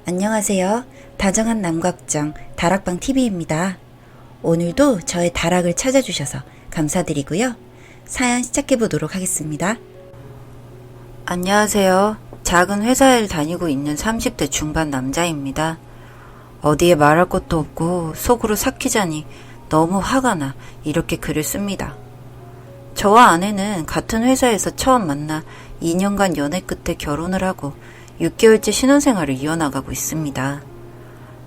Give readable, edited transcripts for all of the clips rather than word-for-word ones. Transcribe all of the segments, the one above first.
안녕하세요. 다정한 남각정 다락방TV입니다. 오늘도 저의 다락을 찾아주셔서 감사드리고요. 사연 시작해보도록 하겠습니다. 안녕하세요. 작은 회사를 다니고 있는 30대 중반 남자입니다. 어디에 말할 것도 없고 속으로 삭히자니 너무 화가 나 이렇게 글을 씁니다. 저와 아내는 같은 회사에서 처음 만나 2년간 연애 끝에 결혼을 하고 6개월째 신혼생활을 이어나가고 있습니다.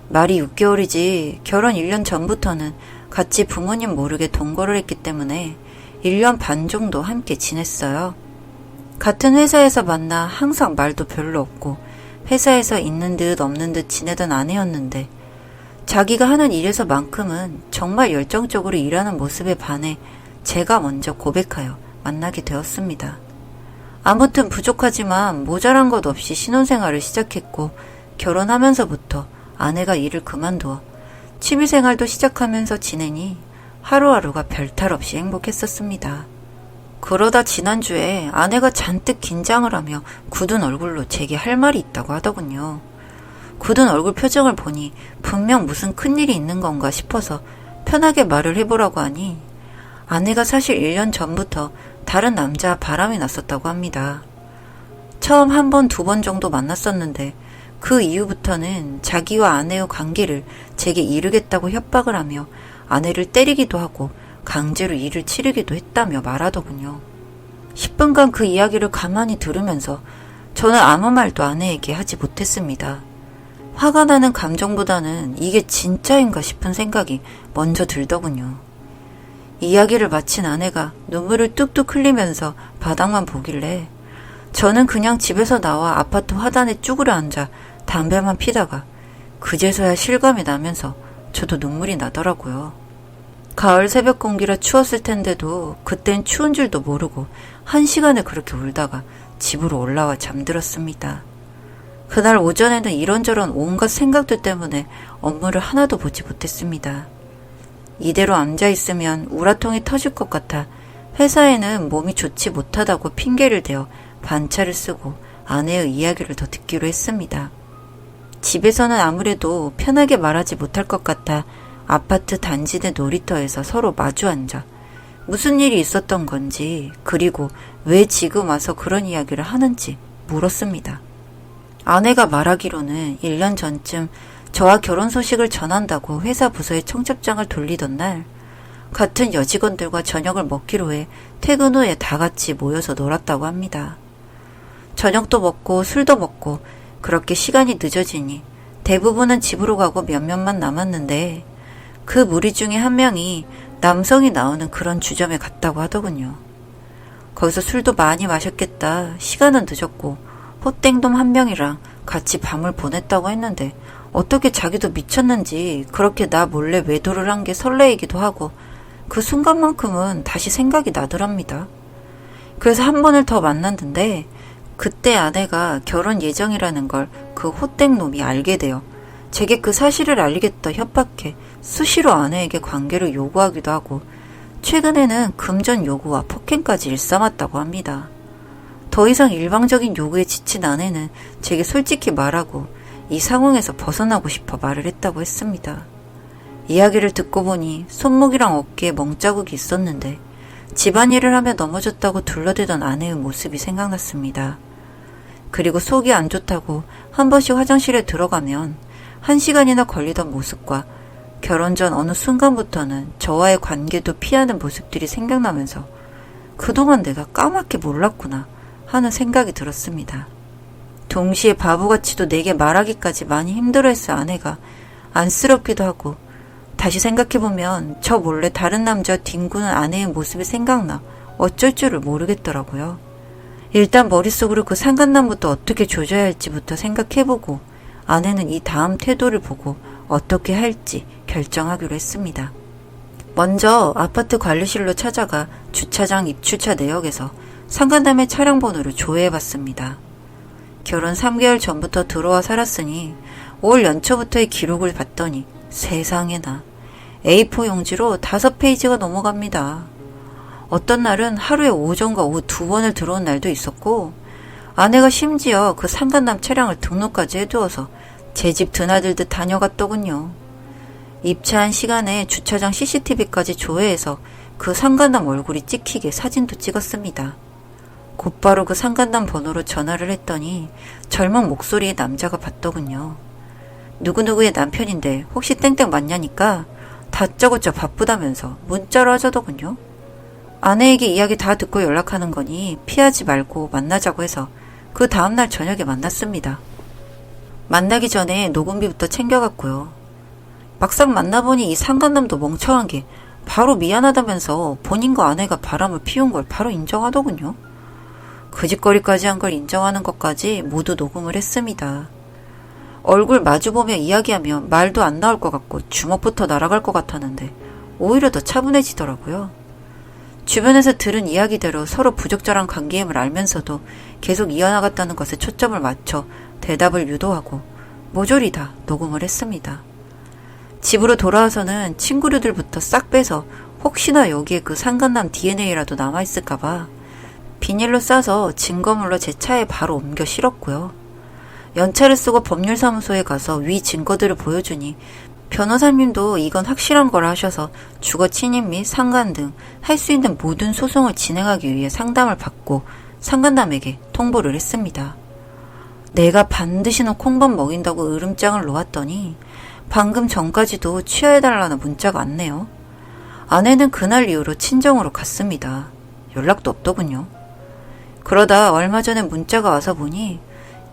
말이 6개월이지 결혼 1년 전부터는 같이 부모님 모르게 동거를 했기 때문에 1년 반 정도 함께 지냈어요. 같은 회사에서 만나 항상 말도 별로 없고 회사에서 있는 듯 없는 듯 지내던 아내였는데 자기가 하는 일에서만큼은 정말 열정적으로 일하는 모습에 반해 제가 먼저 고백하여 만나게 되었습니다. 아무튼 부족하지만 모자란 것 없이 신혼생활을 시작했고 결혼하면서부터 아내가 일을 그만두어 취미생활도 시작하면서 지내니 하루하루가 별탈 없이 행복했었습니다. 그러다 지난주에 아내가 잔뜩 긴장을 하며 굳은 얼굴로 제게 할 말이 있다고 하더군요. 굳은 얼굴 표정을 보니 분명 무슨 큰일이 있는 건가 싶어서 편하게 말을 해보라고 하니 아내가 사실 1년 전부터 다른 남자와 바람이 났었다고 합니다. 처음 한 번, 두 번 정도 만났었는데 그 이후부터는 자기와 아내의 관계를 제게 이르겠다고 협박을 하며 아내를 때리기도 하고 강제로 일을 치르기도 했다며 말하더군요. 10분간 그 이야기를 가만히 들으면서 저는 아무 말도 아내에게 하지 못했습니다. 화가 나는 감정보다는 이게 진짜인가 싶은 생각이 먼저 들더군요. 이야기를 마친 아내가 눈물을 뚝뚝 흘리면서 바닥만 보길래 저는 그냥 집에서 나와 아파트 화단에 쭈그려 앉아 담배만 피다가 그제서야 실감이 나면서 저도 눈물이 나더라고요. 가을 새벽 공기라 추웠을 텐데도 그땐 추운 줄도 모르고 1시간을 그렇게 울다가 집으로 올라와 잠들었습니다. 그날 오전에는 이런저런 온갖 생각들 때문에 업무를 하나도 보지 못했습니다. 이대로 앉아있으면 우라통이 터질 것 같아 회사에는 몸이 좋지 못하다고 핑계를 대어 반차를 쓰고 아내의 이야기를 더 듣기로 했습니다. 집에서는 아무래도 편하게 말하지 못할 것 같아 아파트 단지 내 놀이터에서 서로 마주 앉아 무슨 일이 있었던 건지 그리고 왜 지금 와서 그런 이야기를 하는지 물었습니다. 아내가 말하기로는 1년 전쯤 저와 결혼 소식을 전한다고 회사 부서에 청첩장을 돌리던 날 같은 여직원들과 저녁을 먹기로 해 퇴근 후에 다 같이 모여서 놀았다고 합니다. 저녁도 먹고 술도 먹고 그렇게 시간이 늦어지니 대부분은 집으로 가고 몇몇만 남았는데 그 무리 중에 한 명이 남성이 나오는 그런 주점에 갔다고 하더군요. 거기서 술도 많이 마셨겠다. 시간은 늦었고 호땡돔 한 명이랑 같이 밤을 보냈다고 했는데 어떻게 자기도 미쳤는지 그렇게 나 몰래 외도를 한 게 설레이기도 하고 그 순간만큼은 다시 생각이 나더랍니다. 그래서 한 번을 더 만났는데 그때 아내가 결혼 예정이라는 걸 그 호땡 놈이 알게 되어 제게 그 사실을 알리겠다 협박해 수시로 아내에게 관계를 요구하기도 하고 최근에는 금전 요구와 폭행까지 일삼았다고 합니다. 더 이상 일방적인 요구에 지친 아내는 제게 솔직히 말하고 이 상황에서 벗어나고 싶어 말을 했다고 했습니다. 이야기를 듣고 보니 손목이랑 어깨에 멍자국이 있었는데 집안일을 하며 넘어졌다고 둘러대던 아내의 모습이 생각났습니다. 그리고 속이 안 좋다고 한 번씩 화장실에 들어가면 1시간이나 걸리던 모습과 결혼 전 어느 순간부터는 저와의 관계도 피하는 모습들이 생각나면서 그동안 내가 까맣게 몰랐구나 하는 생각이 들었습니다. 동시에 바보같이도 내게 말하기까지 많이 힘들어했을 아내가 안쓰럽기도 하고 다시 생각해보면 저 몰래 다른 남자와 뒹구는 아내의 모습이 생각나 어쩔 줄을 모르겠더라고요. 일단 머릿속으로 그 상간남부터 어떻게 조져야 할지부터 생각해보고 아내는 이 다음 태도를 보고 어떻게 할지 결정하기로 했습니다. 먼저 아파트 관리실로 찾아가 주차장 입출차 내역에서 상간남의 차량 번호를 조회해봤습니다. 결혼 3개월 전부터 들어와 살았으니 올 연초부터의 기록을 봤더니 세상에나 A4 용지로 5페이지가 넘어갑니다. 어떤 날은 하루에 오전과 오후 2번을 들어온 날도 있었고 아내가 심지어 그 상간남 차량을 등록까지 해두어서 제 집 드나들듯 다녀갔더군요. 입차한 시간에 주차장 CCTV까지 조회해서 그 상간남 얼굴이 찍히게 사진도 찍었습니다. 곧바로 그 상간남 번호로 전화를 했더니 젊은 목소리의 남자가 받더군요. 누구누구의 남편인데 혹시 땡땡 맞냐니까 다짜고짜 바쁘다면서 문자로 하자더군요. 아내에게 이야기 다 듣고 연락하는 거니 피하지 말고 만나자고 해서 그 다음날 저녁에 만났습니다. 만나기 전에 녹음비부터 챙겨갔고요. 막상 만나보니 이 상간남도 멍청한 게 바로 미안하다면서 본인과 아내가 바람을 피운 걸 바로 인정하더군요. 그 짓거리까지 한 걸 인정하는 것까지 모두 녹음을 했습니다. 얼굴 마주보며 이야기하면 말도 안 나올 것 같고 주먹부터 날아갈 것 같았는데 오히려 더 차분해지더라고요. 주변에서 들은 이야기대로 서로 부적절한 관계임을 알면서도 계속 이어나갔다는 것에 초점을 맞춰 대답을 유도하고 모조리 다 녹음을 했습니다. 집으로 돌아와서는 친구들부터 싹 빼서 혹시나 여기에 그 상간남 DNA라도 남아있을까봐 비닐로 싸서 증거물로 제 차에 바로 옮겨 실었고요. 연차를 쓰고 법률사무소에 가서 위 증거들을 보여주니 변호사님도 이건 확실한 거라 하셔서 주거 침입 및 상간 등 할 수 있는 모든 소송을 진행하기 위해 상담을 받고 상간남에게 통보를 했습니다. 내가 반드시 너 콩밥 먹인다고 으름장을 놓았더니 방금 전까지도 취하해달라는 문자가 왔네요. 아내는 그날 이후로 친정으로 갔습니다. 연락도 없더군요. 그러다 얼마 전에 문자가 와서 보니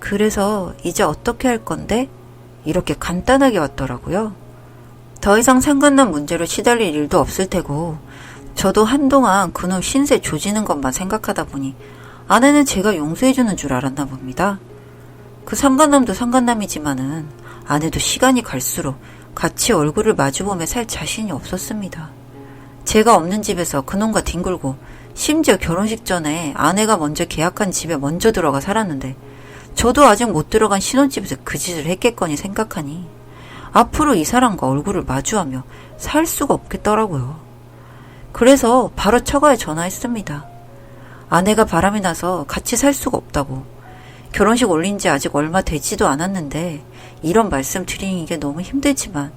그래서 이제 어떻게 할 건데? 이렇게 간단하게 왔더라고요. 더 이상 상간남 문제로 시달릴 일도 없을 테고 저도 한동안 그놈 신세 조지는 것만 생각하다 보니 아내는 제가 용서해주는 줄 알았나 봅니다. 그 상간남도 상간남이지만은 아내도 시간이 갈수록 같이 얼굴을 마주보며 살 자신이 없었습니다. 제가 없는 집에서 그놈과 뒹굴고 심지어 결혼식 전에 아내가 먼저 계약한 집에 먼저 들어가 살았는데 저도 아직 못 들어간 신혼집에서 그 짓을 했겠거니 생각하니 앞으로 이 사람과 얼굴을 마주하며 살 수가 없겠더라고요. 그래서 바로 처가에 전화했습니다. 아내가 바람이 나서 같이 살 수가 없다고. 결혼식 올린 지 아직 얼마 되지도 않았는데 이런 말씀 드리는 게 너무 힘들지만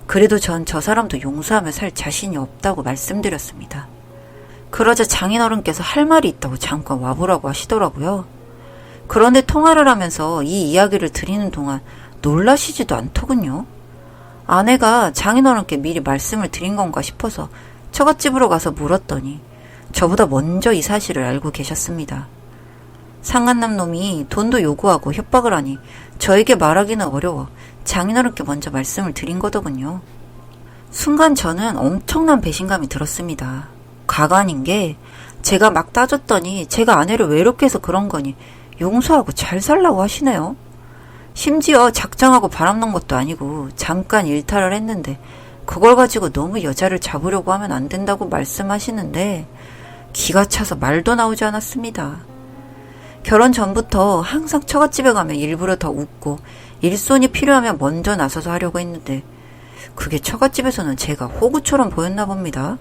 그래도 전 저 사람도 용서하며 살 자신이 없다고 말씀드렸습니다. 그러자 장인어른께서 할 말이 있다고 잠깐 와보라고 하시더라고요. 그런데 통화를 하면서 이 이야기를 드리는 동안 놀라시지도 않더군요. 아내가 장인어른께 미리 말씀을 드린 건가 싶어서 처갓집으로 가서 물었더니 저보다 먼저 이 사실을 알고 계셨습니다. 상간남 놈이 돈도 요구하고 협박을 하니 저에게 말하기는 어려워 장인어른께 먼저 말씀을 드린 거더군요. 순간 저는 엄청난 배신감이 들었습니다. 가관인 게 제가 막 따졌더니 제가 아내를 외롭게 해서 그런 거니 용서하고 잘 살라고 하시네요. 심지어 작정하고 바람난 것도 아니고 잠깐 일탈을 했는데 그걸 가지고 너무 여자를 잡으려고 하면 안 된다고 말씀하시는데 기가 차서 말도 나오지 않았습니다. 결혼 전부터 항상 처갓집에 가면 일부러 더 웃고 일손이 필요하면 먼저 나서서 하려고 했는데 그게 처갓집에서는 제가 호구처럼 보였나 봅니다.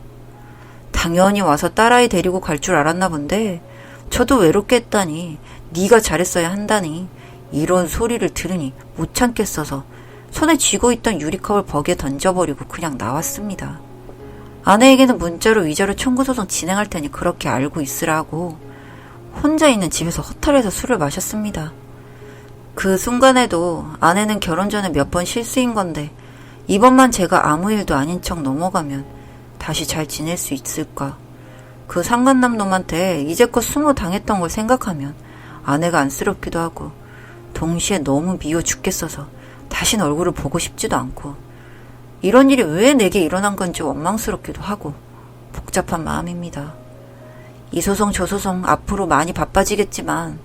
당연히 와서 딸아이 데리고 갈 줄 알았나 본데 저도 외롭게 했다니 네가 잘했어야 한다니 이런 소리를 들으니 못 참겠어서 손에 쥐고 있던 유리컵을 벽에 던져버리고 그냥 나왔습니다. 아내에게는 문자로 위자료 청구소송 진행할 테니 그렇게 알고 있으라고 혼자 있는 집에서 허탈해서 술을 마셨습니다. 그 순간에도 아내는 결혼 전에 몇 번 실수인 건데 이번만 제가 아무 일도 아닌 척 넘어가면 다시 잘 지낼 수 있을까. 그 상간남 놈한테 이제껏 수모 당했던 걸 생각하면 아내가 안쓰럽기도 하고 동시에 너무 미워 죽겠어서 다신 얼굴을 보고 싶지도 않고 이런 일이 왜 내게 일어난 건지 원망스럽기도 하고 복잡한 마음입니다. 이 소송 저 소송 앞으로 많이 바빠지겠지만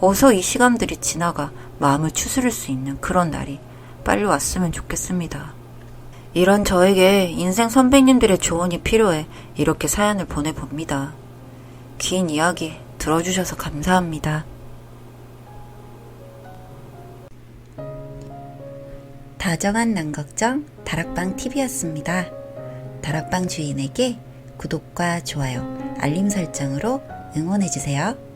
어서 이 시간들이 지나가 마음을 추스릴 수 있는 그런 날이 빨리 왔으면 좋겠습니다. 이런 저에게 인생 선배님들의 조언이 필요해 이렇게 사연을 보내봅니다. 긴 이야기 들어주셔서 감사합니다. 다정한 남걱정 다락방TV였습니다. 다락방 주인에게 구독과 좋아요, 알림 설정으로 응원해주세요.